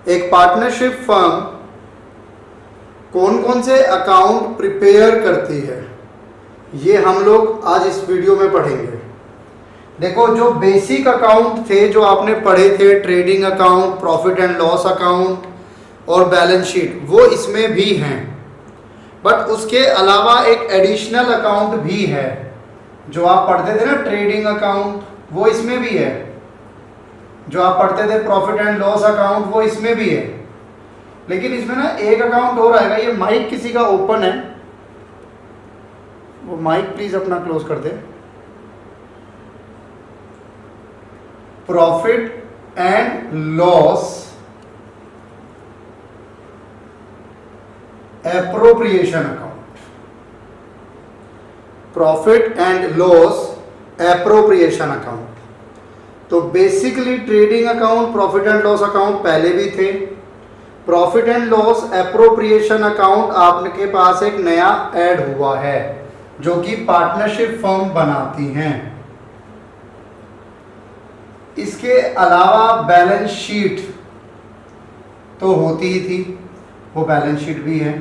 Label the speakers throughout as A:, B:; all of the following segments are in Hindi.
A: एक पार्टनरशिप फर्म कौन कौन से अकाउंट प्रिपेयर करती है, ये हम लोग आज इस वीडियो में पढ़ेंगे। देखो, जो बेसिक अकाउंट थे जो आपने पढ़े थे, trading account, profit and loss account और बैलेंस शीट, वो इसमें भी हैं। बट उसके अलावा एक एडिशनल अकाउंट भी है जो आप पढ़ते थे ना, ट्रेडिंग अकाउंट, वो इसमें भी है। जो आप पढ़ते थे प्रॉफिट एंड लॉस अकाउंट, वो इसमें भी है। लेकिन इसमें ना एक अकाउंट और आएगा। ये माइक किसी का ओपन है, वो माइक प्लीज अपना क्लोज कर दे। Profit and loss appropriation account, profit and loss appropriation account. तो basically trading account, profit and loss account पहले भी थे। Profit and loss appropriation account आपके पास एक नया ऐड हुआ है जो कि पार्टनरशिप फर्म बनाती हैं। इसके अलावा बैलेंस शीट तो होती ही थी, वो बैलेंस शीट भी है।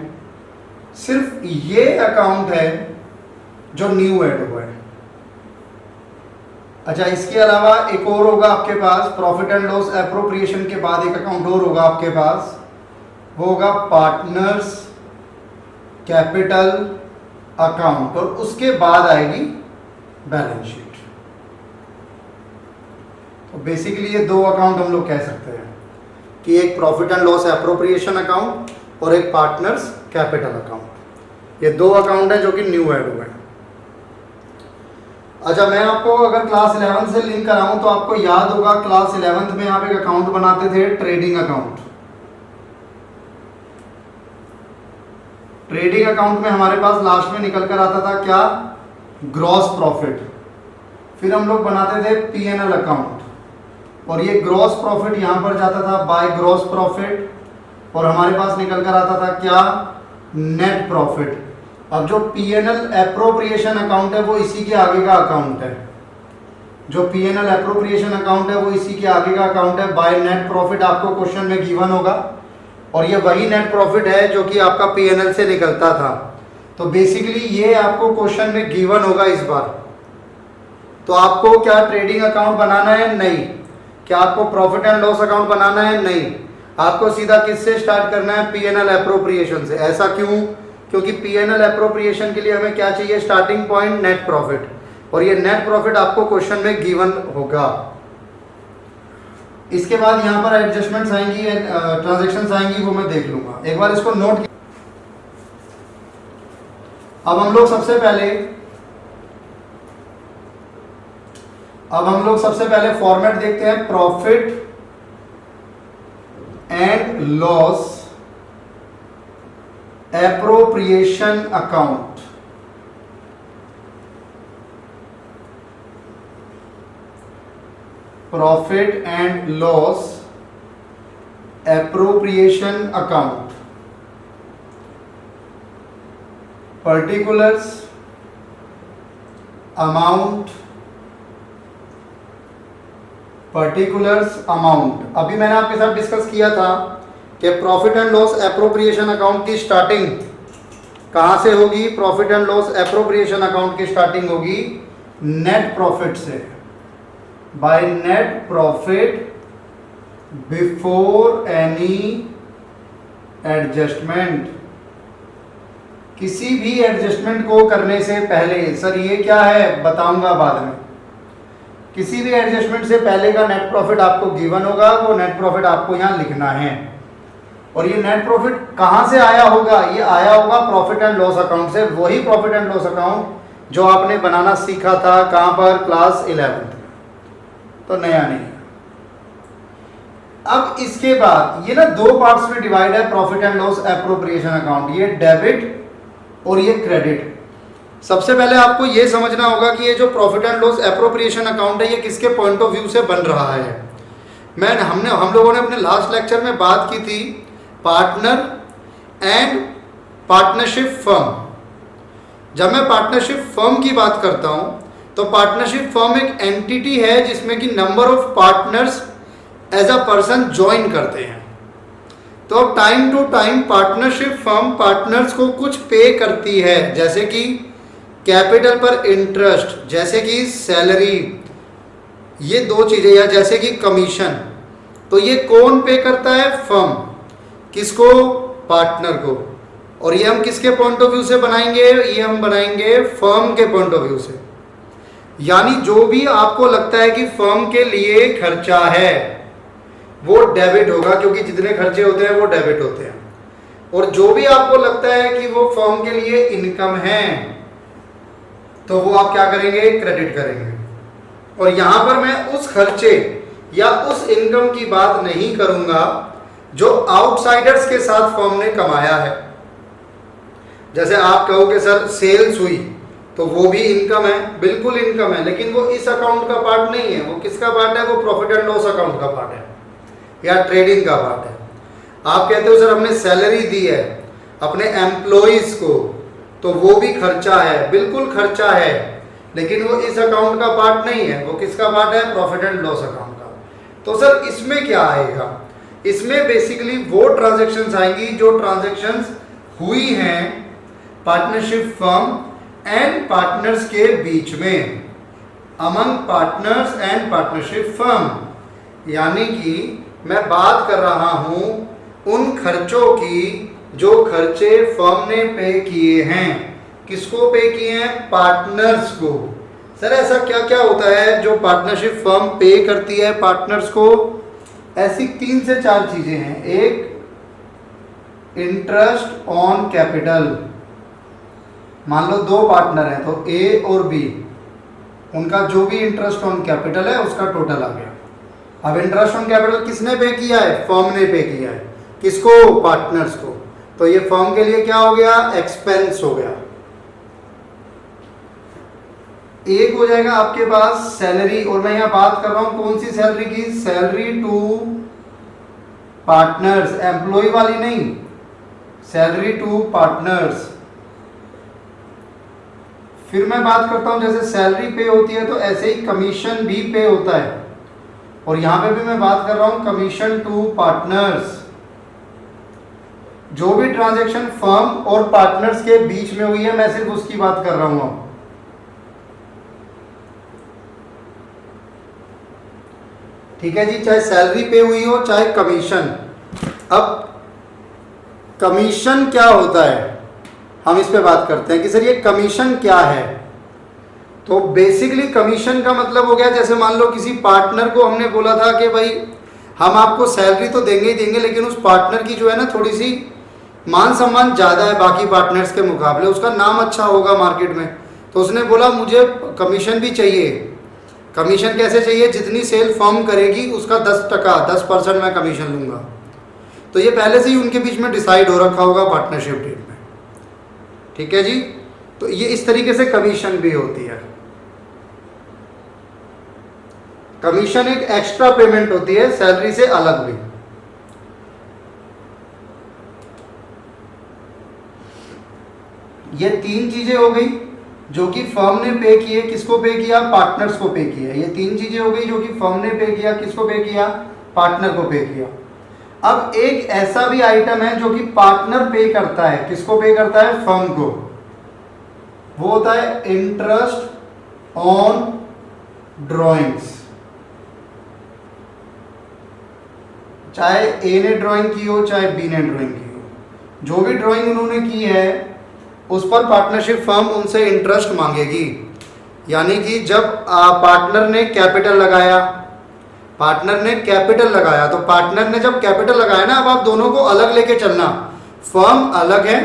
A: सिर्फ ये अकाउंट है जो न्यू ऐड हुआ है। अच्छा, इसके अलावा एक और होगा आपके पास, प्रॉफिट एंड लॉस एप्रोप्रिएशन के बाद एक अकाउंट और होगा आपके पास, वो होगा पार्टनर्स कैपिटल अकाउंट, और उसके बाद आएगी बैलेंस शीट। तो बेसिकली ये दो अकाउंट हम लोग कह सकते हैं कि एक profit and loss appropriation account और एक पार्टनर्स कैपिटल अकाउंट। ये दो अकाउंट है जो कि न्यू ऐड हुए हैं। अच्छा, मैं आपको अगर क्लास 11 से लिंक कराऊं तो आपको याद होगा क्लास 11 में आप एक अकाउंट बनाते थे, ट्रेडिंग अकाउंट। ट्रेडिंग अकाउंट में हमारे पास लास्ट में निकल कर आता था क्या, ग्रॉस प्रॉफिट। फिर हम लोग बनाते थे पीएनएल अकाउंट, और ये ग्रॉस प्रॉफिट यहां पर जाता था बाय ग्रॉस प्रॉफिट, और हमारे पास निकल कर आता था क्या, नेट प्रॉफिट। अब जो पीएनएल एप्रोप्रिएशन अकाउंट है वो इसी के आगे का अकाउंट है। जो पीएनएल एप्रोप्रिएशन अकाउंट है वो इसी के आगे का अकाउंट है। बाय नेट प्रॉफिट आपको क्वेश्चन में गिवन होगा, और ये वही नेट प्रॉफिट है जो कि आपका पीएनएल से निकलता था। तो बेसिकली ये आपको क्वेश्चन में गिवन होगा इस बार। तो आपको क्या ट्रेडिंग अकाउंट बनाना है? नहीं। क्या आपको प्रॉफिट एंड लॉस अकाउंट बनाना है? नहीं। आपको सीधा किससे स्टार्ट करना है? पीएनएल एप्रोप्रिएशन से। ऐसा क्यों? क्योंकि पीएनएल एप्रोप्रिएशन के लिए हमें क्या चाहिए? स्टार्टिंग पॉइंट नेट प्रॉफिट, और ये नेट प्रॉफिट आपको क्वेश्चन में गिवन होगा। इसके बाद यहाँ पर एडजस्टमेंट्स आएंगी, ट्रांजैक्शंस आएंगी, वो मैं देख लूंगा। एक बार इसको नोट। अब हम लोग सबसे पहले फॉर्मेट देखते हैं, profit and loss appropriation account. Profit and loss appropriation account, particulars, amount, अभी मैंने आपके साथ डिस्कस किया था कि profit and loss appropriation account की स्टार्टिंग कहां से होगी? Profit and loss appropriation account की स्टार्टिंग होगी नेट प्रॉफिट से, by net profit before any adjustment. किसी भी एडजस्टमेंट को करने से पहले, सर ये क्या है बताऊंगा बाद में, किसी भी एडजस्टमेंट से पहले का नेट प्रॉफिट आपको गिवन होगा, वो नेट प्रॉफिट आपको यहां लिखना है। और ये नेट प्रॉफिट कहां से आया होगा? ये आया होगा प्रॉफिट एंड लॉस अकाउंट से, वही प्रॉफिट एंड लॉस अकाउंट जो आपने बनाना सीखा था कहां पर? क्लास 11। तो नया नहीं। अब इसके बाद ये ना दो पार्ट्स में डिवाइड है profit and loss appropriation account, ये डेबिट और ये क्रेडिट। सबसे पहले आपको ये समझना होगा कि ये जो profit and loss appropriation account है ये किसके पॉइंट ऑफ व्यू से बन रहा है। हम लोगों ने अपने लास्ट लेक्चर में बात की थी पार्टनर एंड पार्टनरशिप फर्म। जब मैं पार्टनरशिप फर्म की बात करता हूं तो पार्टनरशिप फर्म एक एंटिटी है जिसमें कि number of partners as a person join करते हैं। तो अब time to time partnership firm partners को कुछ पे करती है, जैसे कि कैपिटल पर इंटरेस्ट, जैसे कि सैलरी, ये दो चीजें, या जैसे कि कमीशन। तो ये कौन पे करता है? फर्म। किसको? पार्टनर को। और ये हम किसके पॉइंट ऑफ व्यू से बनाएंगे? ये हम बनाएंगे फर्म के पॉइंट ऑफ व्यू से। यानी जो भी आपको लगता है कि फर्म के लिए खर्चा है वो डेबिट होगा, क्योंकि जितने खर्चे होते हैं वो डेबिट होते हैं। और जो भी आपको लगता है कि वो फर्म के लिए इनकम है तो वो आप क्या करेंगे? क्रेडिट करेंगे। और यहां पर मैं उस खर्चे या उस इनकम की बात नहीं करूंगा जो आउटसाइडर्स के साथ फर्म ने कमाया है। जैसे आप कहोगे सर सेल्स हुई तो वो भी इनकम है, बिल्कुल इनकम है, लेकिन वो इस अकाउंट का पार्ट नहीं है। वो किसका पार्ट है? वो प्रॉफिट एंड लॉस अकाउंट का पार्ट है या ट्रेडिंग का पार्ट है। आप कहते हो सर हमने सैलरी दी है अपने एम्प्लॉइज को, तो वो भी खर्चा है, बिल्कुल खर्चा है, लेकिन वो इस अकाउंट का पार्ट नहीं है। वो किसका पार्ट है? प्रॉफिट एंड लॉस अकाउंट का। तो सर इसमें क्या आएगा? इसमें बेसिकली वो ट्रांजैक्शंस आएंगी जो ट्रांजैक्शंस हुई हैं पार्टनरशिप फर्म एंड पार्टनर्स के बीच में, among partners and partnership firm. यानी कि मैं बात कर रहा हूं उन खर्चों की जो खर्चे फर्म ने पे किए हैं। किसको पे किए हैं? पार्टनर्स को। सर ऐसा क्या क्या होता है जो पार्टनरशिप फर्म पे करती है पार्टनर्स को? ऐसी 3 से 4 चीजें हैं। एक, इंटरेस्ट ऑन कैपिटल। मान लो 2 पार्टनर हैं तो ए और बी, उनका जो भी इंटरेस्ट ऑन कैपिटल है उसका टोटल आ गया। अब इंटरेस्ट ऑन कैपिटल किसने पे किया है? फर्म ने पे किया है। किसको? पार्टनर्स को। तो ये फर्म के लिए क्या हो गया? एक्सपेंस हो गया। एक हो जाएगा आपके पास सैलरी, और मैं यहां बात कर रहा हूं कौन सी सैलरी की? सैलरी टू पार्टनर्स, एम्प्लॉय वाली नहीं, सैलरी टू पार्टनर्स। फिर मैं बात करता हूं जैसे सैलरी पे होती है तो ऐसे ही कमीशन भी पे होता है, और यहां पे भी मैं बात कर रहा हूं कमीशन टू पार्टनर्स। जो भी ट्रांजैक्शन फर्म और पार्टनर्स के बीच में हुई है मैं सिर्फ उसकी बात कर रहा हूं। ठीक है जी, चाहे सैलरी पे हुई हो चाहे कमीशन। अब कमीशन क्या होता है हम इस पे बात करते हैं कि सर ये कमीशन क्या है। तो बेसिकली कमीशन का मतलब हो गया, जैसे मान लो किसी पार्टनर को हमने बोला था कि भाई हम आपको सैलरी तो देंगे ही देंगे, लेकिन उस पार्टनर की जो है ना थोड़ी सी मान सम्मान ज़्यादा है बाकी पार्टनर्स के मुकाबले, उसका नाम अच्छा होगा मार्केट में, तो उसने बोला मुझे कमीशन भी चाहिए। कमीशन कैसे चाहिए? जितनी सेल फर्म करेगी उसका 10% मैं कमीशन लूँगा। तो ये पहले से ही उनके बीच में डिसाइड हो रखा होगा पार्टनरशिप डील में। ठीक है जी, तो ये इस तरीके से कमीशन भी होती है। कमीशन एक एक्स्ट्रा पेमेंट होती है सैलरी से अलग भी। ये 3 चीजें हो गई जो कि फर्म ने पे किए। किसको पे किया? पार्टनर्स को पे किया। ये 3 चीजें हो गई जो कि फर्म ने पे किया। किसको पे किया? पार्टनर को पे किया। अब एक ऐसा भी आइटम है जो कि पार्टनर पे करता है। किसको पे करता है? फर्म को। वो होता है इंटरेस्ट ऑन ड्रॉइंग्स। चाहे ए ने ड्राइंग की हो चाहे बी ने ड्राइंग की हो, जो भी ड्राइंग उन्होंने की है उस पर पार्टनरशिप फर्म उनसे इंटरेस्ट मांगेगी। यानी कि जब पार्टनर ने कैपिटल लगाया, तो पार्टनर ने जब कैपिटल लगाया ना, अब आप दोनों को अलग लेके चलना। फर्म अलग है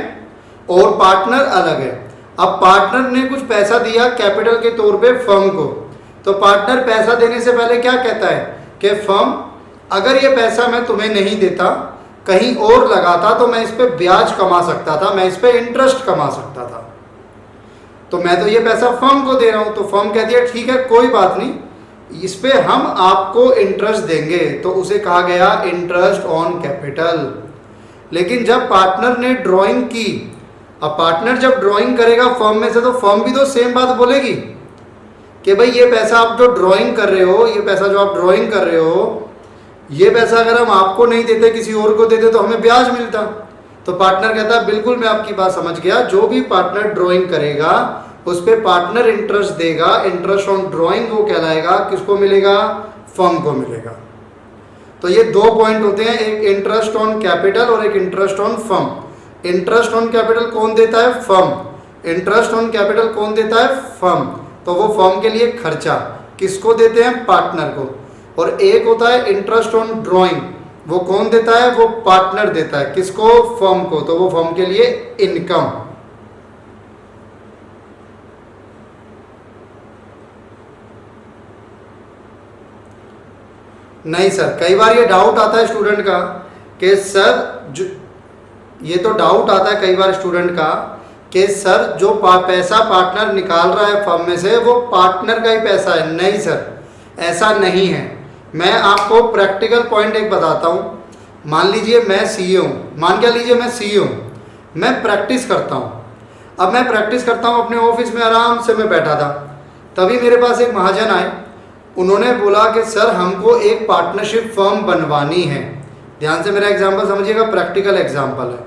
A: और पार्टनर अलग है। अब पार्टनर ने कुछ पैसा दिया कैपिटल के तौर पे फर्म को, तो पार्टनर पैसा देने से पहले क्या कहता है कि फर्म अगर ये पैसा मैं तुम्हें नहीं देता, कहीं और लगाता, तो मैं इस पे ब्याज कमा सकता था, मैं इस पे इंटरेस्ट कमा सकता था, तो मैं तो ये पैसा फर्म को दे रहा हूं। तो फर्म कहती है ठीक है कोई बात नहीं, इस पे हम आपको इंटरेस्ट देंगे, तो उसे कहा गया इंटरेस्ट ऑन कैपिटल। लेकिन जब पार्टनर ने ड्राइंग की, अब पार्टनर जब ड्राइंग करेगा फर्म में से, तो फर्म भी तो सेम बात बोलेगी कि भाई ये पैसा आप जो ड्राइंग कर रहे हो, ये पैसा जो आप ड्राइंग कर रहे हो, ये पैसा अगर हम आपको नहीं देते किसी और को देते तो हमें ब्याज मिलता। तो पार्टनर कहता है बिल्कुल मैं आपकी बात समझ गया, जो भी पार्टनर ड्राइंग करेगा उस पे पार्टनर इंटरेस्ट देगा, इंटरेस्ट ऑन ड्राइंग वो कहलाएगा, किसको मिलेगा, फर्म को मिलेगा। तो ये दो पॉइंट होते हैं, एक इंटरेस्ट ऑन कैपिटल और एक interest on firm. Interest on capital कौन देता है, फर्म। इंटरेस्ट ऑन कैपिटल कौन देता है, फर्म। तो वो फर्म के लिए खर्चा किसको देते हैं, पार्टनर को। और एक होता है इंटरेस्ट ऑन ड्राइंग, वो कौन देता है, वो पार्टनर देता है, किसको, फर्म को। तो वो फर्म के लिए इनकम। नहीं सर, कई बार ये डाउट आता है स्टूडेंट का कि सर ये तो डाउट आता है कई बार स्टूडेंट का कि सर जो पैसा पार्टनर निकाल रहा है फर्म में से वो पार्टनर का ही पैसा है। नहीं सर, ऐसा नहीं है। मैं आपको प्रैक्टिकल पॉइंट एक बताता हूँ। मान लीजिए मैं सीईओ हूँ, मान के लीजिए मैं सीईओ हूँ, मैं प्रैक्टिस करता हूँ। अब मैं प्रैक्टिस करता हूँ अपने ऑफिस में, आराम से मैं बैठा था, तभी मेरे पास एक महाजन आए। उन्होंने बोला कि सर हमको एक पार्टनरशिप फर्म बनवानी है। ध्यान से मेरा एग्जांपल समझिएगा, प्रैक्टिकल एग्जांपल है।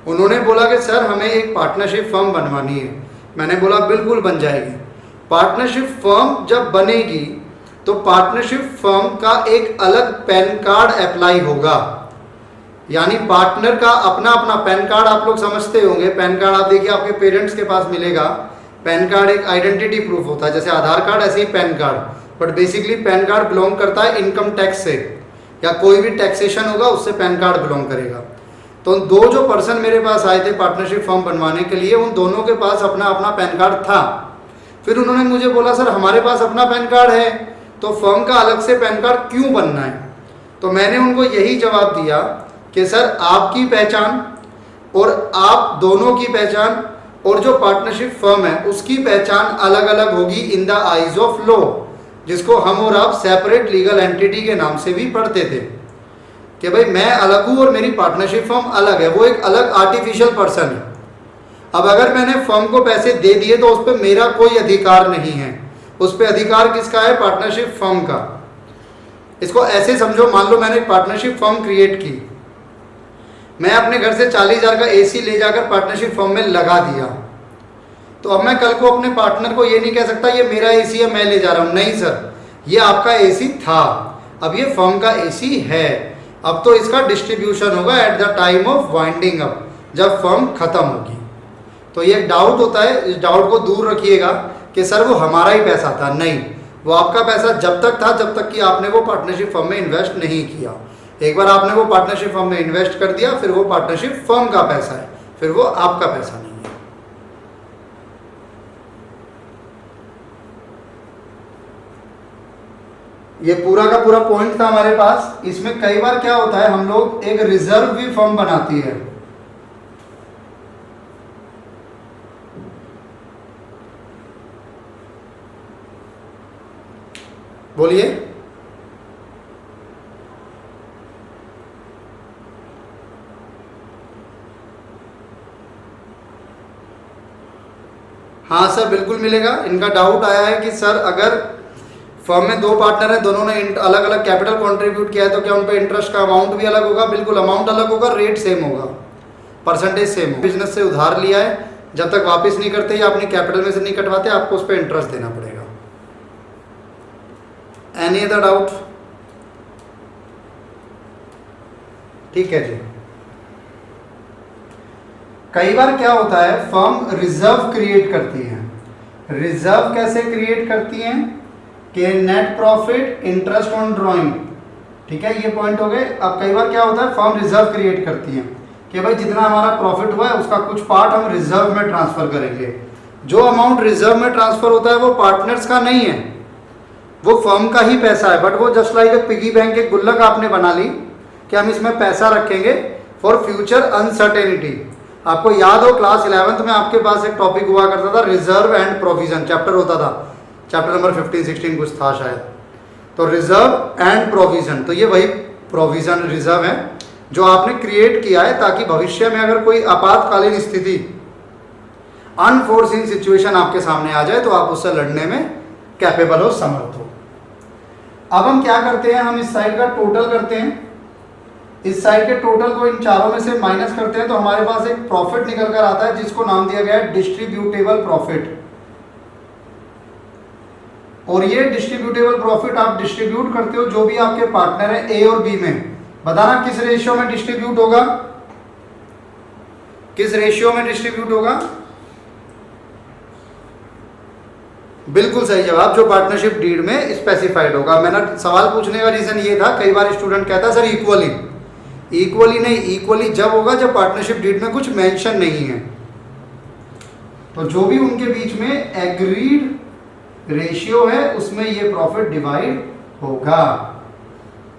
A: उन्होंने बोला कि सर हमें एक पार्टनरशिप फर्म बनवानी है। मैंने बोला बिल्कुल बन जाएगी। पार्टनरशिप फर्म जब बनेगी तो पार्टनरशिप फर्म का एक अलग पैन कार्ड अप्लाई होगा, यानी पार्टनर का अपना अपना पैन कार्ड। आप लोग समझते होंगे, पैन कार्ड आप देखिए आपके पेरेंट्स के पास मिलेगा। पैन कार्ड एक आइडेंटिटी प्रूफ होता है, जैसे आधार कार्ड ऐसे ही PAN card. But basically PAN card belong करता है इनकम टैक्स से, या कोई भी टैक्सेशन होगा उससे पैन कार्ड बिलोंग करेगा। तो दो जो पर्सन मेरे पास आए थे पार्टनरशिप फर्म बनवाने के लिए, उन दोनों के पास अपना अपना पैन कार्ड था। फिर उन्होंने मुझे बोला सर हमारे पास अपना पैन कार्ड है तो फर्म का अलग से पैन कार्ड क्यों बनना है। तो मैंने उनको यही जवाब दिया कि सर आपकी पहचान और आप दोनों की पहचान और जो पार्टनरशिप फर्म है उसकी पहचान अलग अलग होगी in the eyes of law, जिसको हम और आप सेपरेट लीगल एंटिटी के नाम से भी पढ़ते थे कि भाई मैं अलग हूँ और मेरी पार्टनरशिप फर्म अलग है। वो एक अलग आर्टिफिशियल पर्सन है। अब अगर मैंने फर्म को पैसे दे दिए तो उस पर मेरा कोई अधिकार नहीं है, उस पर अधिकार किसका है, पार्टनरशिप फर्म का। इसको ऐसे समझो, मान लो मैंने एक पार्टनरशिप फर्म क्रिएट की, मैं अपने घर से 40,000 का एसी ले जाकर पार्टनरशिप फर्म में लगा दिया, तो अब मैं कल को अपने पार्टनर को ये नहीं कह सकता ये मेरा एसी है मैं ले जा रहा हूँ। नहीं सर, ये आपका एसी था, अब ये फर्म का एसी है। अब तो इसका डिस्ट्रीब्यूशन होगा at the time of winding up, जब फर्म खत्म होगी। तो ये एक डाउट होता है, इस डाउट को दूर रखिएगा कि सर वो हमारा ही पैसा था। नहीं, वो आपका पैसा जब तक था जब तक कि आपने वो पार्टनरशिप फर्म में इन्वेस्ट नहीं किया। एक बार आपने वो पार्टनरशिप फर्म में इन्वेस्ट कर दिया फिर वो पार्टनरशिप फर्म का पैसा है, फिर वो आपका पैसा नहीं है। ये पूरा का पूरा पॉइंट था हमारे पास। इसमें कई बार क्या होता है, हम लोग एक रिजर्व भी फर्म बनाती है। बोलिए। हाँ सर बिल्कुल मिलेगा। इनका डाउट आया है कि सर अगर फर्म में दो पार्टनर हैं, दोनों ने अलग अलग कैपिटल कंट्रीब्यूट किया है तो क्या उन पे इंटरेस्ट का अमाउंट भी अलग होगा। बिल्कुल, अमाउंट अलग होगा, रेट सेम होगा, परसेंटेज सेम होगा। बिजनेस से उधार लिया है, जब तक वापस नहीं करते या अपनी कैपिटल में से नहीं कटवाते आपको उस पर इंटरेस्ट देना पड़ेगा। Any other doubt? ठीक है जी। कई बार क्या होता है, फर्म रिजर्व क्रिएट करती है। रिजर्व कैसे क्रिएट करती हैं कि net profit interest on drawing, ठीक है, ये पॉइंट हो गए। अब कई बार क्या होता है, फर्म रिजर्व क्रिएट करती है कि भाई जितना हमारा प्रॉफिट हुआ है उसका कुछ पार्ट हम रिजर्व में ट्रांसफर करेंगे। जो अमाउंट रिजर्व में ट्रांसफर होता है वो पार्टनर्स का नहीं है, वो फर्म का ही पैसा है। बट वो जस्ट लाइक पिगी बैंक, एक गुल्लक आपने बना ली कि हम इसमें पैसा रखेंगे फॉर फ्यूचर अनसर्टेनिटी। आपको याद हो क्लास 11th में आपके पास एक टॉपिक हुआ करता था, रिजर्व एंड प्रोविजन चैप्टर होता था, चैप्टर नंबर 15-16 कुछ था शायद। तो रिजर्व एंड प्रोविजन, तो ये वही प्रोविजन रिजर्व है जो आपने क्रिएट किया है ताकि भविष्य में अगर कोई आपातकालीन स्थिति, अनफोर्सिन सिचुएशन आपके सामने आ जाए तो आप उससे लड़ने में कैपेबल हो, समर्थ हो। अब हम क्या करते हैं, हम इस साइड का टोटल करते हैं, इस साइड के टोटल को इन चारों में से माइनस करते हैं, तो हमारे पास एक प्रॉफिट निकल कर आता है जिसको नाम दिया गया है डिस्ट्रीब्यूटेबल प्रॉफिट। और ये डिस्ट्रीब्यूटेबल प्रॉफिट आप डिस्ट्रीब्यूट करते हो जो भी आपके पार्टनर है ए और बी में। बताना किस रेशियो में डिस्ट्रीब्यूट होगा, किस रेशियो में डिस्ट्रीब्यूट होगा? बिल्कुल सही जवाब, जो पार्टनरशिप डीड में स्पेसिफाइड होगा। मैंने सवाल पूछने का रीजन ये था, कई बार स्टूडेंट कहता है सर इक्वली, इक्वली नहीं, इक्वली जब होगा जब पार्टनरशिप डीड में कुछ मेंशन नहीं है। तो जो भी उनके बीच में एग्रीड रेशियो है उसमें ये प्रॉफिट डिवाइड होगा।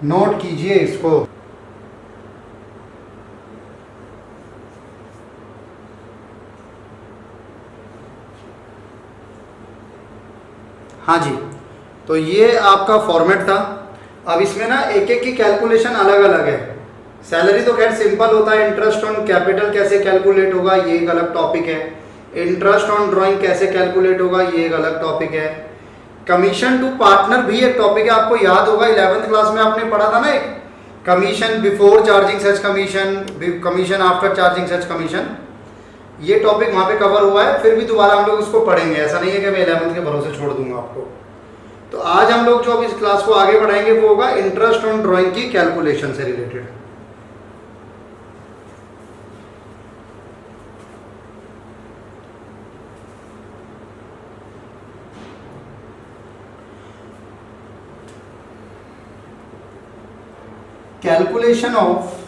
A: नोट कीजिए इसको। हाँ जी, तो ये आपका फॉर्मेट था। अब इसमें ना एक एक की कैलकुलेशन अलग अलग है। सैलरी तो खैर सिंपल होता है, इंटरेस्ट ऑन कैपिटल कैसे कैलकुलेट होगा ये एक अलग टॉपिक है, इंटरेस्ट ऑन ड्राइंग कैसे कैलकुलेट होगा ये एक अलग टॉपिक है, कमीशन टू पार्टनर भी एक टॉपिक है। आपको याद होगा 11th क्लास में आपने पढ़ा था ना, एक कमीशन बिफोर चार्जिंग सच कमीशन, कमीशन आफ्टर चार्जिंग सच कमीशन, ये टॉपिक वहाँ पे कवर हुआ है। फिर भी दोबारा हम लोग इसको पढ़ेंगे, ऐसा नहीं है कि मैं 11th के भरोसे छोड़ दूंगा आपको। तो आज हम लोग जो अब इस क्लास को आगे बढ़ाएंगे वो होगा इंटरेस्ट ऑन ड्राइंग की कैलकुलेशन से related. Calculation of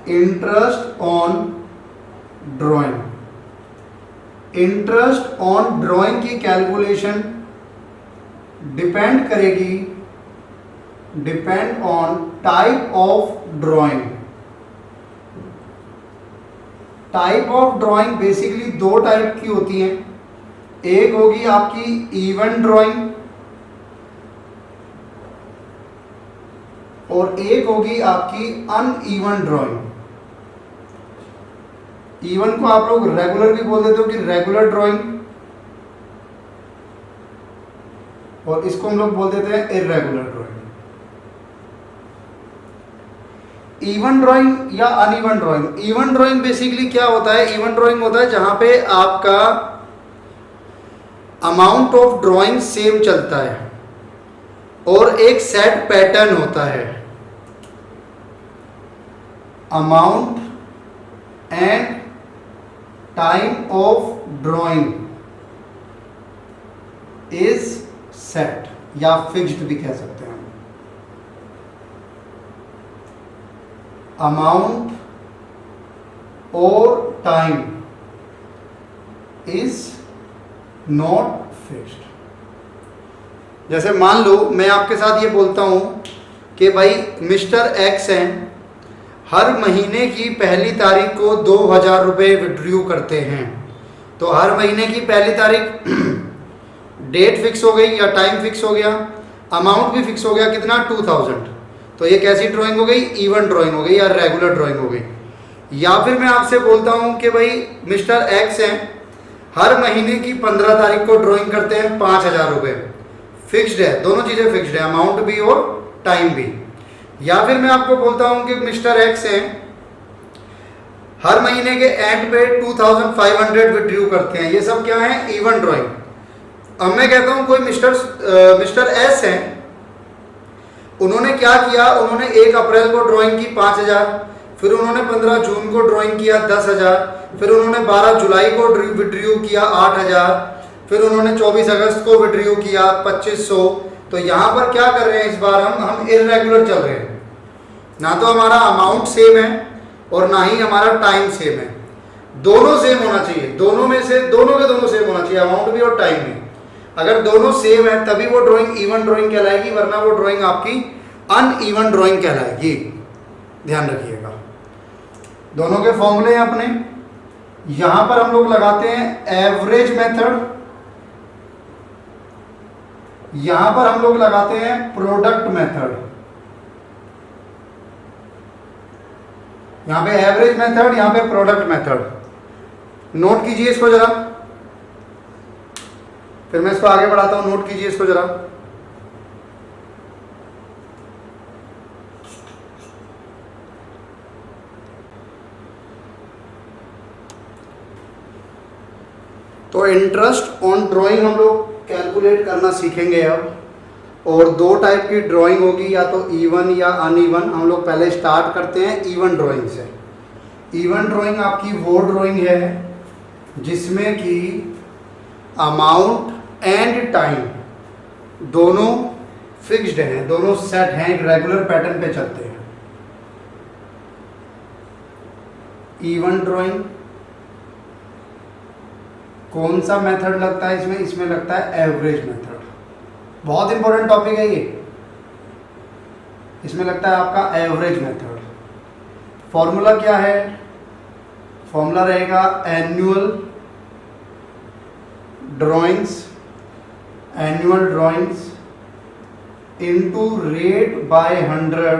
A: interest on drawing. Interest on drawing की कैलकुलेशन डिपेंड करेगी, depend on type of drawing. Type of drawing basically दो टाइप की होती हैं, एक होगी आपकी इवन ड्राइंग और एक होगी आपकी अनइवन ड्राइंग। इवन को आप लोग रेगुलर भी बोल देते हो कि रेगुलर ड्राइंग, और इसको हम लोग बोल देते हैं इरेगुलर ड्राइंग। इवन ड्राइंग या uneven drawing. Even drawing basically क्या होता है, इवन ड्राइंग होता है जहां पे आपका अमाउंट ऑफ ड्राइंग सेम चलता है और एक सेट पैटर्न होता है। Amount and time of drawing is set या फिक्स्ड भी कह सकते हैं। अमाउंट और टाइम इज नॉट फिक्स्ड। जैसे मान लो मैं आपके साथ ये बोलता हूं कि भाई मिस्टर एक्स हैं, हर महीने की पहली तारीख को 2000 रुपये विड्रॉ करते हैं। तो हर महीने की पहली तारीख डेट फिक्स हो गई या टाइम फिक्स हो गया, अमाउंट भी फिक्स हो गया, कितना 2000। तो ये कैसी ड्राइंग हो गई, इवन ड्राइंग हो गई या रेगुलर ड्राइंग हो गई। या फिर मैं आपसे बोलता हूं कि भाई मिस्टर एक्स हैं, हर महीने की 15 तारीख को ड्राइंग करते हैं 5000 रुपये, फिक्स्ड है, दोनों चीज़ें फिक्स्ड है, अमाउंट भी और टाइम भी। या फिर मैं आपको बोलता हूं कि मिस्टर एक्स हैं, हर महीने के एंड पे 2500 विड्रॉ करते हैं। ये सब क्या है, इवन ड्राइंग। अब मैं कहता हूं कोई मिस्टर एस हैं, उन्होंने क्या किया, उन्होंने 1 अप्रैल को ड्राइंग की 5000, फिर उन्होंने 15 जून को ड्राइंग किया 10000, फिर उन्होंने 12 जुलाई को विड्रॉ किया 8000, फिर उन्होंने 24 अगस्त को विड्रॉ किया 2500। तो यहाँ पर क्या कर रहे हैं, इस बार हम इरेगुलर चल रहे हैं। ना तो हमारा अमाउंट सेम है और ना ही हमारा टाइम सेम है। दोनों सेम होना चाहिए, दोनों में से दोनों के दोनों सेम होना चाहिए, अमाउंट भी और टाइम भी। अगर दोनों सेम है तभी वो ड्राइंग इवन ड्राइंग कहलाएगी, वरना वो ड्राइंग आपकी अनइवन ड्राइंग कहलाएगी। ध्यान रखिएगा। दोनों के फॉर्मूले हैं अपने। यहां पर हम लोग लगाते हैं एवरेज मेथड, यहां पर हम लोग लगाते हैं प्रोडक्ट मेथड। यहां पे एवरेज मेथड, यहां पे प्रोडक्ट मेथड। नोट कीजिए इसको जरा। फिर मैं इसको आगे बढ़ाता हूँ, नोट कीजिए इसको जरा। तो इंटरेस्ट ऑन ड्राइंग हम लोग कैलकुलेट करना सीखेंगे अब। और दो टाइप की ड्राइंग होगी, या तो इवन या अनइवन। हम लोग पहले स्टार्ट करते हैं इवन ड्राइंग से। इवन ड्राइंग आपकी वो ड्राइंग है जिसमें कि अमाउंट एंड टाइम दोनों फिक्स्ड हैं, दोनों सेट हैं, एक रेगुलर पैटर्न पे चलते हैं। इवन ड्राइंग कौन सा मेथड लगता है इसमें? इसमें लगता है एवरेज मेथड। बहुत इंपॉर्टेंट टॉपिक है ये। इसमें लगता है आपका एवरेज मेथड। फॉर्मूला क्या है? फॉर्मूला रहेगा annual drawings into rate by 100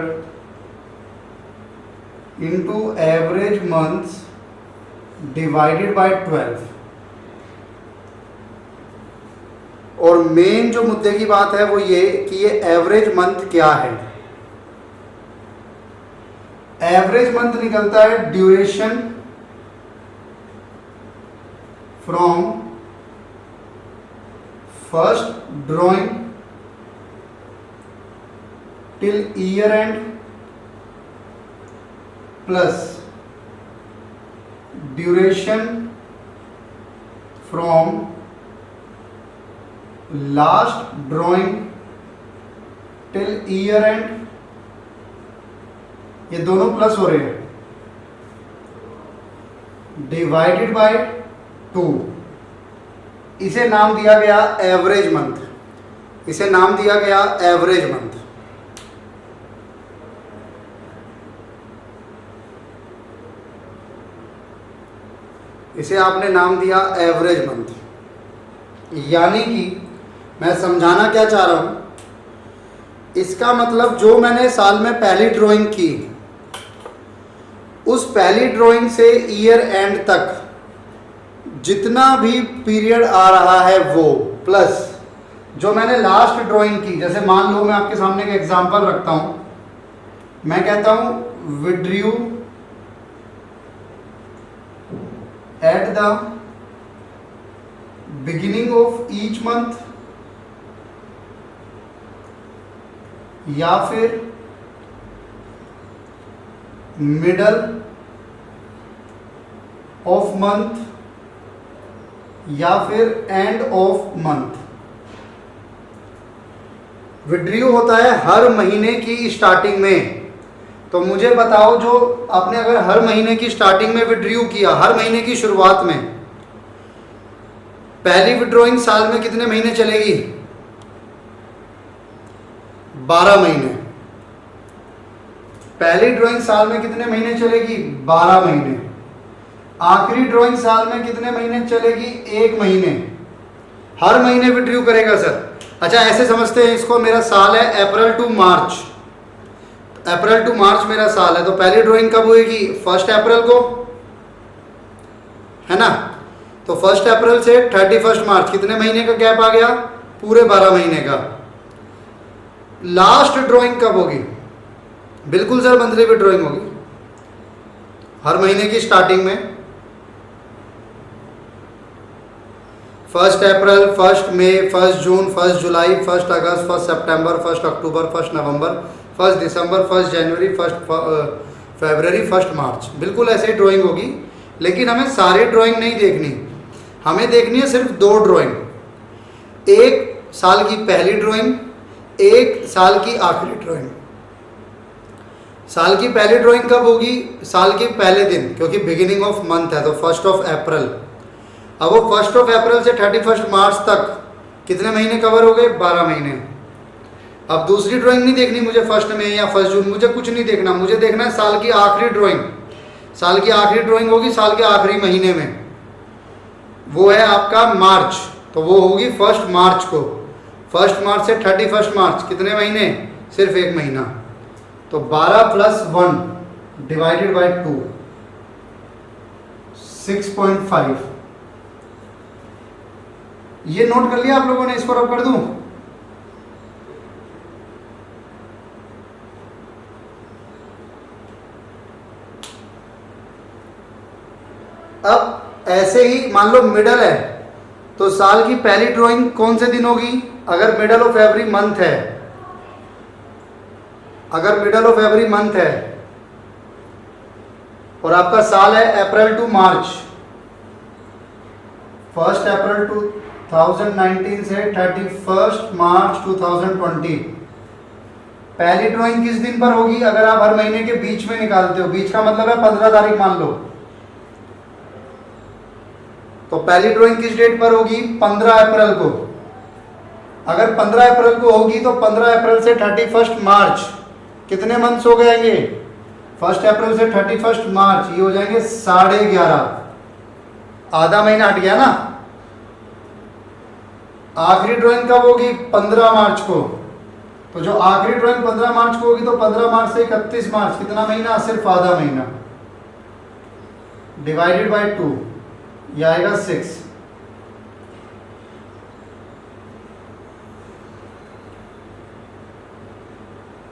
A: into average months divided by 12। और मेन जो मुद्दे की बात है वो ये कि ये एवरेज मंथ क्या है। एवरेज मंथ निकलता है duration from first drawing till year and plus duration from last drawing till year and. ये दोनों प्लस हो रहे हैं, डिवाइडेड बाय 2। इसे नाम दिया गया एवरेज मंथ। इसे नाम दिया गया एवरेज मंथ। इसे आपने नाम दिया एवरेज मंथ। यानी कि मैं समझाना क्या चाह रहा हूं, इसका मतलब जो मैंने साल में पहली ड्राइंग की, उस पहली ड्राइंग से ईयर एंड तक जितना भी पीरियड आ रहा है वो, प्लस जो मैंने लास्ट ड्राइंग की। जैसे मान लो मैं आपके सामने एक एग्जांपल रखता हूं, मैं कहता हूं withdrew at the beginning of each month, या फिर मिडल ऑफ मंथ, या फिर एंड ऑफ मंथ। विड्रू होता है हर महीने की स्टार्टिंग में। तो मुझे बताओ, जो आपने अगर हर महीने की स्टार्टिंग में विड्रू किया, हर महीने की शुरुआत में, पहली विड्रॉइंग साल में कितने महीने चलेगी? 12 महीने। पहली ड्राइंग साल में कितने महीने चलेगी? 12 महीने। आखिरी ड्राइंग साल में कितने महीने चलेगी? 1 महीने। हर महीने विड्रू करेगा सर। अच्छा, ऐसे समझते हैं इसको, मेरा साल है अप्रैल टू मार्च। अप्रैल टू मार्च मेरा साल है, तो पहली ड्राइंग कब होगी? 1 अप्रैल को, है ना? तो 1 अप्रैल से 31 मार्च कितने महीने का गैप आ गया? पूरे 12 महीने का। लास्ट ड्राइंग कब होगी? बिल्कुल सर, मंथली विड्रॉइंग होगी हर महीने की स्टार्टिंग में। 1 अप्रैल, 1 मई, 1 जून, 1 जुलाई, 1 अगस्त, 1 सितंबर, 1 अक्टूबर, 1 नवंबर, 1 दिसंबर, 1 जनवरी, 1 फरवरी, 1 मार्च। बिल्कुल ऐसे ही ड्राइंग होगी, लेकिन हमें सारी ड्राइंग नहीं देखनी, हमें देखनी है सिर्फ 2 ड्राइंग। एक साल की पहली ड्राइंग, एक साल की आखिरी ड्राइंग। साल की पहली ड्राइंग कब होगी? साल के पहले दिन, क्योंकि बिगिनिंग ऑफ मंथ है तो 1 अप्रैल। अब वो 1 अप्रैल से 31 मार्च तक कितने महीने कवर हो गए? 12 महीने। अब दूसरी ड्राइंग नहीं देखनी मुझे 1 मई या 1 जून, मुझे कुछ नहीं देखना, मुझे देखना है साल की आखिरी ड्राइंग। साल की आखिरी ड्राइंग होगी साल के आखिरी महीने में, वो है आपका मार्च, तो वो होगी 1 मार्च को। 1 मार्च से 31 मार्च कितने महीने? सिर्फ 1 महीना। तो 12 + 1 डिवाइडेड बाय 2, 6.5। ये नोट कर लिया आप लोगों ने, इसको रब कर दूं? अब ऐसे ही मान लो मिडल है, तो साल की पहली ड्राइंग कौन से दिन होगी? अगर मिडल ऑफ एवरी मंथ है, अगर मिडल ऑफ एवरी मंथ है और आपका साल है अप्रैल टू मार्च, 1 अप्रैल 2019 से 31 मार्च 2020, पहली ड्राइंग किस दिन पर होगी? अगर आप हर महीने के बीच में निकालते हो, बीच का मतलब है 15 तारीख मान लो, तो पहली ड्राइंग किस डेट पर होगी? 15 अप्रैल को। अगर 15 अप्रैल को होगी तो 15 अप्रैल से 31 मार्च कितने मंथ्स हो जाएंगे? 1 अप्रैल से 31 मार्च ये हो जाएंगे 11.5, आधा महीना हट गया ना। आखिरी ड्राइंग कब होगी? 15 मार्च को। तो जो आखिरी ड्राइंग 15 मार्च को होगी, तो 15 मार्च से 31 मार्च कितना महीना? सिर्फ आधा महीना, डिवाइडेड बाय 2, यह आएगा 6।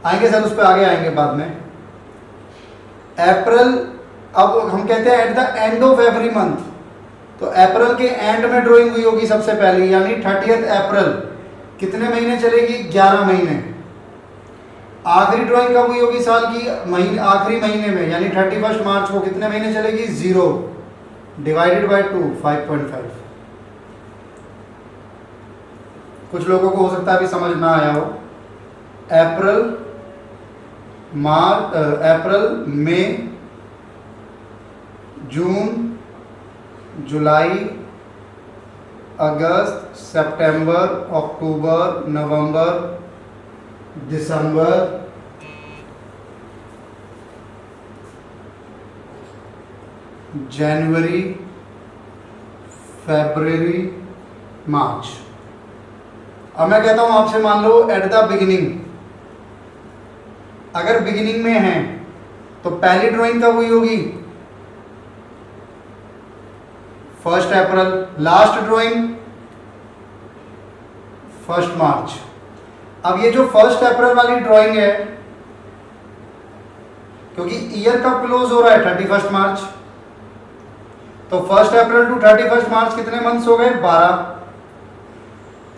A: आएंगे सर, उस पर आगे आएंगे बाद में। अप्रैल, अब हम कहते हैं at the end of every month, तो अप्रैल के एंड में ड्राइंग हुई होगी सबसे पहले, यानी 30 अप्रैल कितने महीने चलेगी? 11 महीने। आखिरी ड्राइंग कब हुई होगी साल की? आखिरी महीने में, यानी 31 मार्च को कितने महीने चलेगी? 0, डिवाइडेड बाय 2, 5.5। कुछ लोगों को हो सकता है अभी समझ ना आया हो। अप्रैल, अप्रैल, मई, जून, जुलाई, अगस्त, सितंबर, अक्टूबर, नवंबर, दिसंबर, जनवरी, फरवरी, मार्च। अब मैं कहता हूं आपसे, मान लो एट द बिगिनिंग, अगर बिगिनिंग में है तो पहली ड्राइंग कब हुई होगी? 1 अप्रैल। लास्ट ड्राइंग 1 मार्च। अब ये जो 1 अप्रैल वाली ड्राइंग है, क्योंकि ईयर कब क्लोज हो रहा है? 31 मार्च, तो 1 अप्रैल टू 31 मार्च कितने मंथ्स हो गए? 12।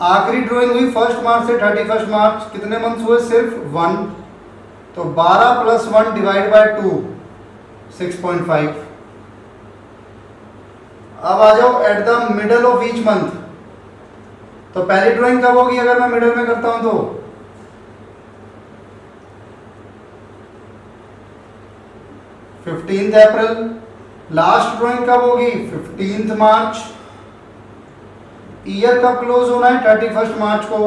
A: आखिरी ड्राइंग हुई 1 मार्च से 31 मार्च, कितने मंथ्स हुए? सिर्फ 1, तो 12 + 1 डिवाइड बाय 2, 6.5। अब आ जाओ at the middle of each month, तो पहली ड्राइंग कब होगी अगर मैं मिडल में करता हूं तो? फिफ्टींथ अप्रैल। लास्ट ड्राइंग कब होगी? 15 मार्च। ईयर कब क्लोज होना है? 31 मार्च को,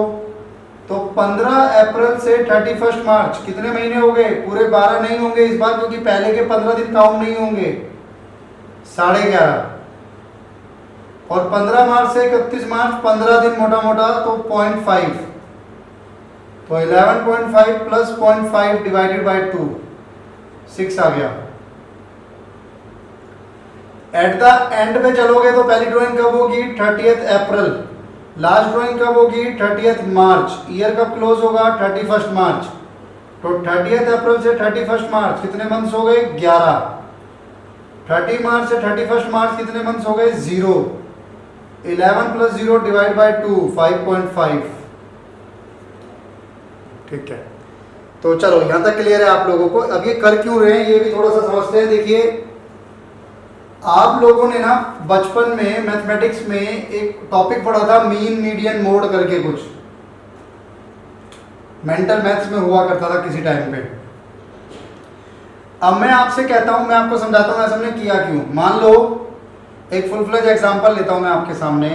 A: तो 15 अप्रैल से 31 मार्च कितने महीने हो गए? पूरे 12 नहीं होंगे इस बार, क्योंकि पहले के 15 दिन काउंट नहीं होंगे, 11.5। और 15 मार्च से 31 मार्च 15 दिन मोटा मोटा, तो 0.5, तो 11.5 + 0.5 डिवाइडेड बाय 2, 6 आ गया। एट द एंड पे चलोगे तो पहली ड्राइंग कब होगी? 30 अप्रैल। लास्ट ड्राइंग कब होगी? 30 मार्च। ईयर कब क्लोज होगा? 31 मार्च। तो 30 अप्रैल से 31 मार्च कितने मंथ्स हो गए? 11। 30 मार्च से 31 मार्च कितने मंथ्स हो गए? 0। 11 + 0 डिवाइड बाय 2, 5.5। ठीक है, तो चलो यहां तक क्लियर है आप लोगों को। अब ये कर क्यों रहे हैं ये भी थोड़ा सा समझते हैं। देखिए, आप लोगों ने ना बचपन में मैथमेटिक्स में एक टॉपिक पढ़ा था, मीन मीडियन मोड करके, कुछ मेंटल मैथ्स में हुआ करता था किसी टाइम पे। अब मैं आपसे कहता हूं, मैं आपको समझाता हूं ऐसा हमने किया क्यों। मान लो एक फुल फ्लेज एग्जांपल लेता हूं मैं आपके सामने।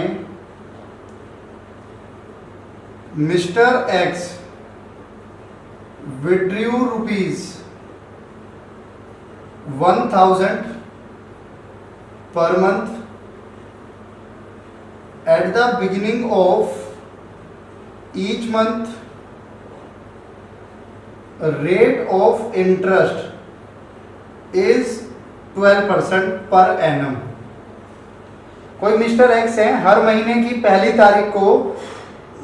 A: Mister x withdrew ₹1000 per month at the beginning of each month. Rate of interest is 12% per annum. कोई मिस्टर एक्स है, हर महीने की पहली तारीख को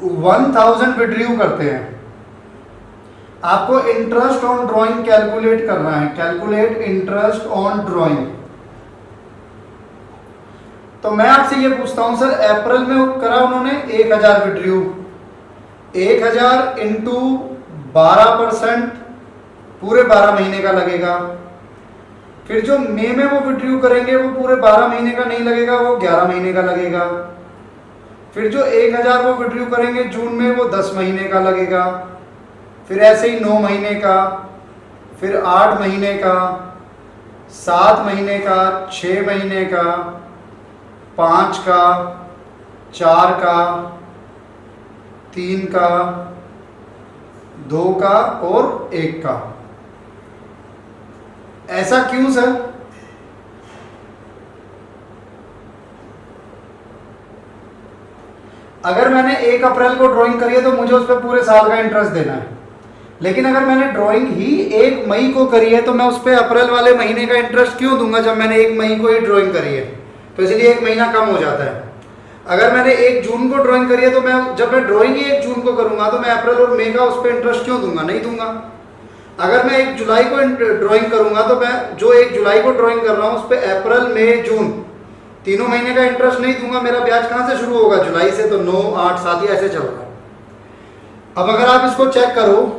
A: 1000 विड्रू करते हैं। आपको इंटरेस्ट ऑन ड्राइंग कैलकुलेट करना है, कैलकुलेट इंटरेस्ट ऑन ड्राइंग। तो मैं आपसे ये पूछता हूं सर, अप्रैल में करा उन्होंने 1000 विड्रू, 1000 इंटू 12% पूरे 12 महीने का लगेगा। फिर जो मई में वो विड्रू करेंगे वो पूरे 12 महीने का नहीं लगेगा, वो 11 महीने का लगेगा। फिर जो 1000 वो विड्रू करेंगे जून में, वो 10 महीने का लगेगा। फिर ऐसे ही 9 महीने का, फिर 8 महीने का, 7 महीने का, 6 महीने का, 5 का, 4 का, 3 का, 2 का और 1 का। ऐसा क्यों सर? अगर मैंने 1 अप्रैल को ड्राइंग करी है तो मुझे उस पर पूरे साल का इंटरेस्ट देना है, लेकिन अगर मैंने ड्राइंग ही 1 मई को करी है तो मैं उस पर अप्रैल वाले महीने का इंटरेस्ट क्यों दूंगा जब मैंने 1 मई को ही ड्राइंग करी है? तो इसलिए 1 महीना कम हो जाता है। अगर मैंने 1 जून को ड्राइंग करी है तो मैं जब मैं ड्राइंग ही 1 जून को करूंगा तो मैं अप्रैल और मई का उस पर इंटरेस्ट क्यों दूंगा? नहीं दूंगा। अगर मैं 1 जुलाई को ड्राइंग करूंगा तो मैं जो 1 जुलाई को ड्राइंग कर रहा हूं उस पर अप्रैल, मई, जून तीनों महीने का इंटरेस्ट नहीं दूंगा। मेरा ब्याज कहां से शुरू होगा? जुलाई से। तो 9, 8, 7 ही ऐसे चल रहा है। अब अगर आप इसको चेक करो,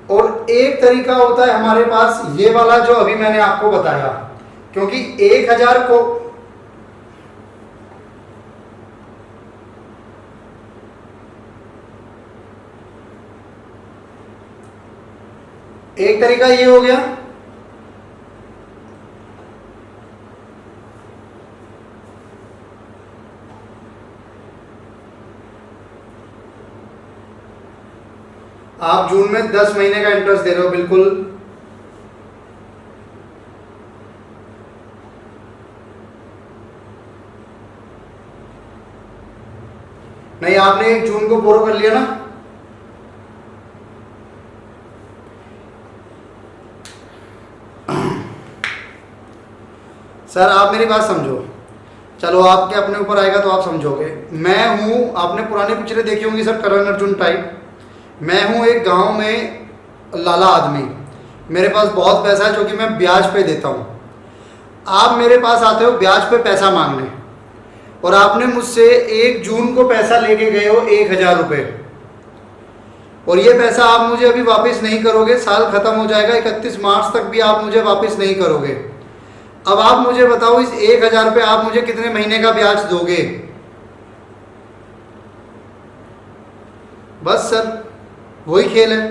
A: और एक तरीका होता है हमारे पास ये वाला जो अभी मैंने आपको बताया, क्योंकि 1000 को एक तरीका ये हो गया, आप जून में 10 महीने का इंटरेस्ट दे रहे हो, बिल्कुल नहीं, आपने 1 जून को बोरो कर लिया ना। सर आप मेरी बात समझो, चलो आपके अपने ऊपर आएगा तो आप समझोगे। मैं हूं, आपने पुराने पिक्चरें देखी होंगी सर, करण अर्जुन टाइप। मैं हूं एक गांव में लाला आदमी, मेरे पास बहुत पैसा है जो कि मैं ब्याज पे देता हूं। आप मेरे पास आते हो ब्याज पे पैसा मांगने, और आपने मुझसे 1 जून को पैसा लेके गए हो 1000 रुपये, और ये पैसा आप मुझे अभी वापस नहीं करोगे, साल खत्म हो जाएगा, 31 मार्च तक भी आप मुझे वापस नहीं करोगे। अब आप मुझे बताओ, इस 1000 पे आप मुझे कितने महीने का ब्याज दोगे? बस सर वही खेल है,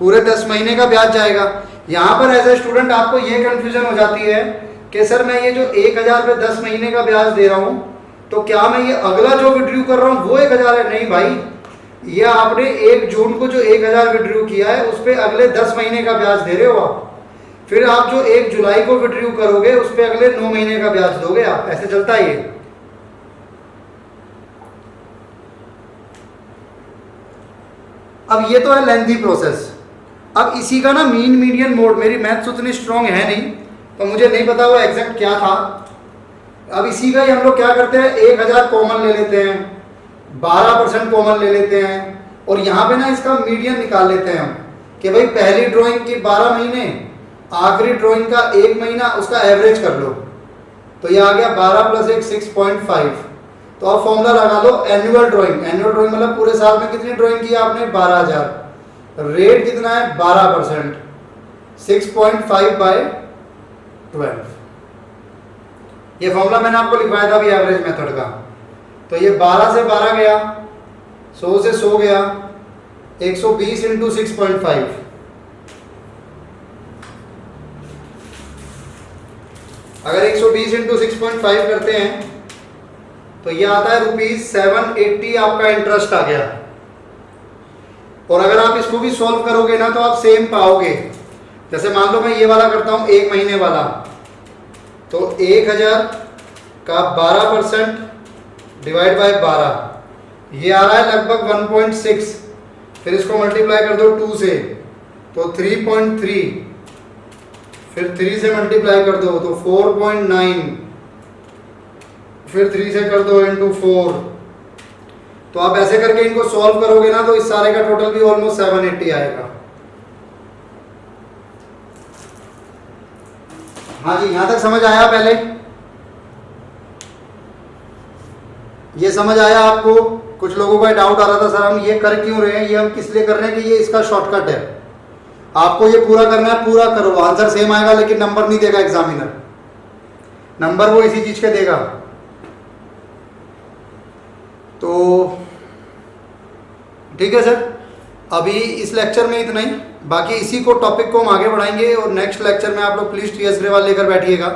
A: पूरे 10 महीने का ब्याज जाएगा। यहां पर एज ए स्टूडेंट आपको ये कंफ्यूजन हो जाती है कि सर मैं ये जो 1000 पे 10 महीने का ब्याज दे रहा हूं, तो क्या मैं ये अगला जो विड्रू कर रहा हूं वो 1000 है? नहीं भाई, ये आपने 1 जून को जो 1000 विड्रू किया है उस पर अगले 10 महीने का ब्याज दे रहे हो आप। फिर आप जो 1 जुलाई को विड्रू करोगे उस पर अगले 9 महीने का ब्याज दोगे आप। ऐसे चलता है ये। अब ये तो है लेंथी प्रोसेस। अब इसी का ना मीन मीडियन मोड, मेरी मैथ्स उतनी स्ट्रांग है नहीं तो मुझे नहीं पता वो एग्जैक्ट क्या था। अब इसी का ही हम लोग क्या करते हैं, 1000 कॉमन ले लेते हैं, 12% कॉमन ले लेते हैं, और यहाँ पे ना इसका मीडियन निकाल लेते हैं हम कि भाई पहली ड्राइंग की 12 महीने, आखिरी ड्राइंग का 1 महीना, उसका एवरेज कर लो। तो ये आ गया 12 + 1 6.5। तो आप फॉर्मूला लगा लो एनुअल ड्राइंग। एनुअल ड्राइंग मतलब पूरे साल में कितनी ड्राइंग की आपने? 12000। रेट कितना है? 12%, 6.5/12। ये फॉर्मूला मैंने आपको लिखवाया था अभी एवरेज मेथड का। तो ये 12 से 12 गया, 100 से 100 गया, 120 × 6.5। अगर 120 × 6.5 करते हैं तो ये आता है ₹780 आपका इंटरेस्ट आ गया। और अगर आप इसको भी सॉल्व करोगे ना तो आप सेम पाओगे। जैसे मान लो मैं ये वाला करता हूं 1 महीने वाला, तो 1000 का 12% डिवाइड बाय 12, ये आ रहा है लगभग 1.6। फिर इसको मल्टीप्लाई कर दो 2 से तो 3.3, फिर 3 से मल्टीप्लाई कर दो तो 4.9, फिर 3 से कर दो इंटू 4। तो आप ऐसे करके इनको सॉल्व करोगे ना तो इस सारे का टोटल भी ऑलमोस्ट 780 आएगा। हाँ जी, यहां तक समझ आया? पहले ये समझ आया आपको? कुछ लोगों का डाउट आ रहा था, सर हम ये कर क्यों रहे हैं, ये हम किस लिए कर रहे हैं, कि ये इसका शॉर्टकट है। आपको ये पूरा करना है, पूरा करो, आंसर सेम आएगा लेकिन नंबर नहीं देगा एग्जामिनर, नंबर वो इसी चीज के देगा। तो ठीक है सर, अभी इस लेक्चर में इतना ही, बाकी इसी को टॉपिक को हम आगे बढ़ाएंगे और नेक्स्ट लेक्चर में आप लोग प्लीज टीएस ग्रेवाल लेकर बैठिएगा।